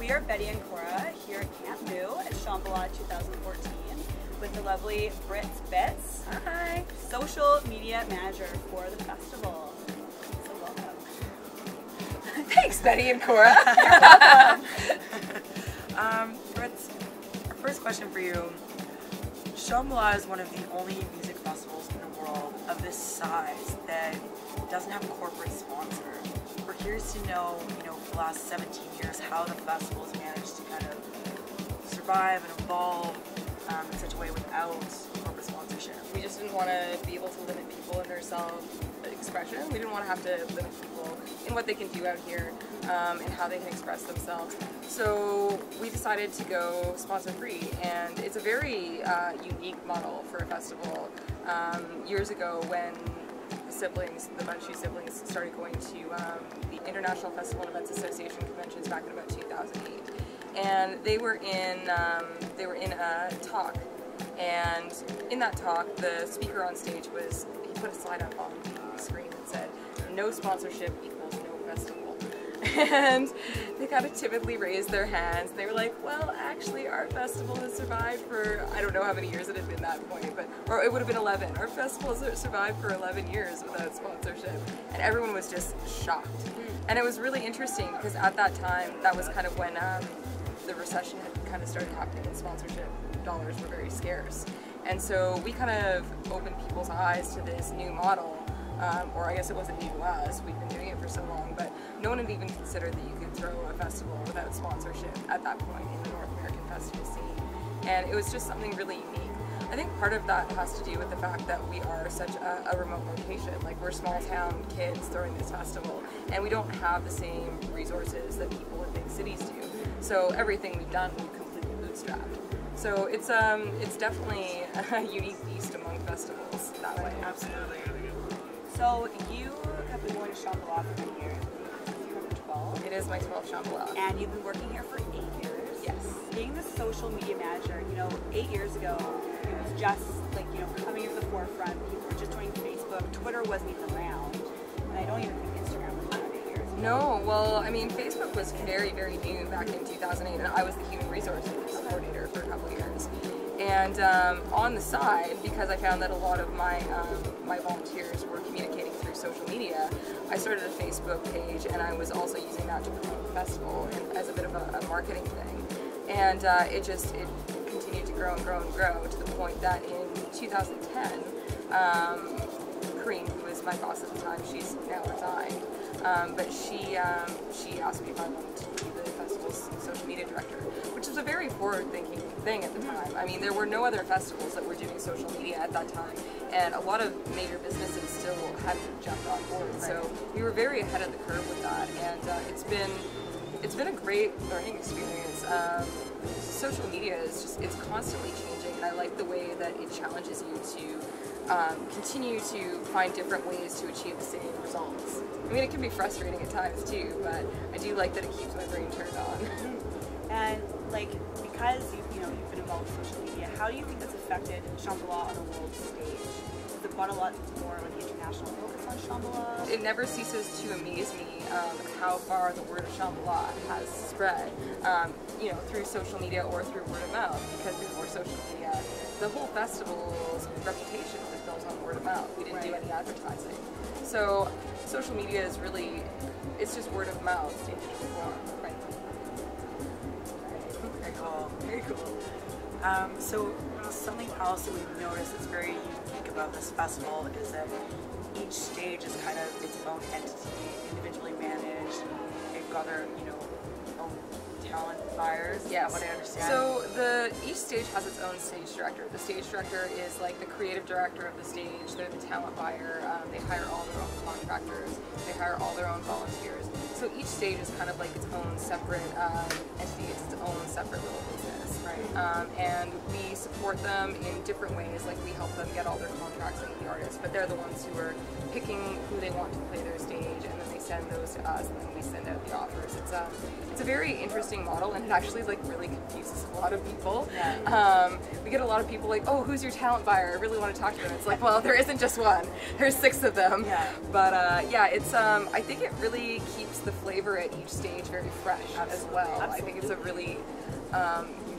we are Betty and Kora here at Camp New at Shambhala 2014 with the lovely Britz. Hi. Social media manager for the festival. So welcome. Thanks, Betty and Kora. Britz, our first question for you. Shambhala is one of the only music festivals in the world of this size that doesn't have a corporate sponsor. We're curious to know, for the last 17 years, how the festival's managed to kind of survive and evolve in such a way without corporate sponsorship. We just didn't want to be able to limit people in their self-expression. We didn't want to have to limit people in what they can do out here and how they can express themselves. So we decided to go sponsor-free, and it's a very unique model for a festival. Years ago, when the Munchie siblings started going to the International Festival and Events Association conventions back in about 2008, and they were in a talk, and in that talk the speaker on stage he put a slide up on the screen that said, "No sponsorship equals no festival." And they kind of timidly raised their hands. They were like, well, actually our festival has survived for, I don't know how many years it had been that point, or it would have been 11. Our festival has survived for 11 years without sponsorship. And everyone was just shocked. And it was really interesting because at that time, that was kind of when the recession had kind of started happening and sponsorship dollars were very scarce. And so we kind of opened people's eyes to this new model. Or I guess it wasn't new to us, we've been doing it for so long, but no one had even considered that you could throw a festival without sponsorship at that point in the North American festival scene. And it was just something really unique. I think part of that has to do with the fact that we are such a remote location. Like, we're small town kids throwing this festival, and we don't have the same resources that people in big cities do. So everything we've done, we've completely bootstrapped. So it's definitely a unique beast among festivals that way. Absolutely. So you have been going to Shambhala for many years. You're number 12. It is my 12th Shambhala. And you've been working here for 8 years. Yes. Being the social media manager, 8 years ago, it was just like, coming to the forefront. People were just joining Facebook. Twitter wasn't even around. And I don't even think Instagram was around 8 years ago. No, well, I mean, Facebook was very, very new back in 2008, and I was the human resources coordinator for a couple of years. And on the side, because I found that a lot of my volunteers were communicating through social media, I started a Facebook page, and I was also using that to promote the festival and as a bit of a marketing thing. And it continued to grow and grow and grow to the point that in 2010, Kareem, who was my boss at the time, she's now resigned, but she asked me if I wanted to be the festival's social media director, which was a very forward-thinking thing at the time. I mean, there were no other festivals that were doing social media at that time, and a lot of major businesses still hadn't jumped on board. Right. So we were very ahead of the curve with that, and it's been a great learning experience. Social media it's constantly changing, and I like the way that it challenges you to continue to find different ways to achieve the same results. I mean, it can be frustrating at times too, but I do like that it keeps my brain turned on. And because you've been involved with social media, how do you think that's affected Shambhala on a world stage? Has it brought a lot more of the international focus on Shambhala? It never ceases to amaze me how far the word of Shambhala has spread, through social media or through word of mouth, because before social media, the whole festival's reputation was built on word of mouth. We didn't do any advertising. So social media is really, it's just word of mouth in digital form. Right. Very cool. Very cool. So something else that we've noticed that's very unique about this festival is that each stage is kind of its own entity, individually managed. They've got their, own talent buyers. Yes. What I understand. So each stage has its own stage director. The stage director is like the creative director of the stage. They're the talent buyer. They hire all their own contractors. They hire all their own volunteers. So each stage is kind of like its own separate entity. It's its own separate little business. Right. And we support them in different ways. Like, we help them get all their contracts in with the artists, but they're the ones who are picking who they want to play their stage, and then they send those to us, and then we send out the offers. It's a very interesting model, and it actually really confuses a lot of people. Yeah. We get a lot of people like, oh, who's your talent buyer? I really want to talk to them. It's like, well, there isn't just one. There's 6 of them. Yeah. But yeah, it's I think it really keeps the flavor at each stage very fresh as well. I think it's a really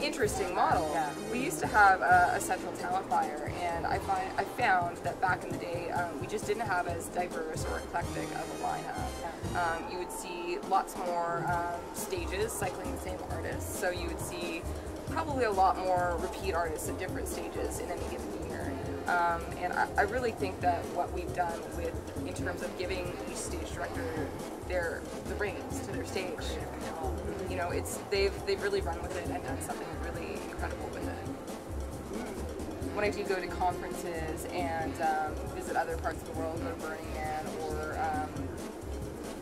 interesting model. Yeah. We used to have a central talent buyer, and I found that back in the day we just didn't have as diverse or eclectic of a lineup. You would see lots more stages cycling the same artists, so you would see probably a lot more repeat artists at different stages in any given year. And I really think that what we've done in terms of giving each stage director the reins to their stage, you know, they've really run with it and done something really incredible with it. When I do go to conferences and visit other parts of the world, go to Burning Man or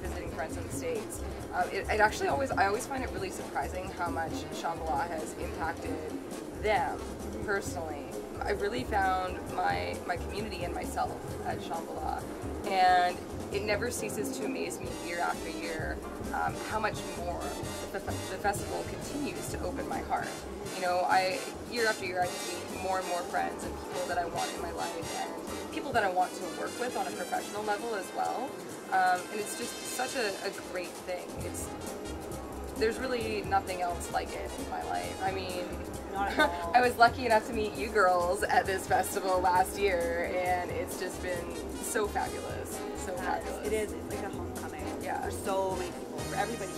visiting friends in the States, I always find it really surprising how much Shambhala has impacted them personally. I really found my community and myself at Shambhala, and it never ceases to amaze me year after year how much more the festival continues to open my heart. You know, year after year I meet more and more friends and people that I want in my life, and people that I want to work with on a professional level as well. And it's just such a great thing. There's really nothing else like it in my life. I mean, I was lucky enough to meet you girls at this festival last year, and it's just been so fabulous, so fabulous. It is. It's like a homecoming. Yeah. There's so many people. For everybody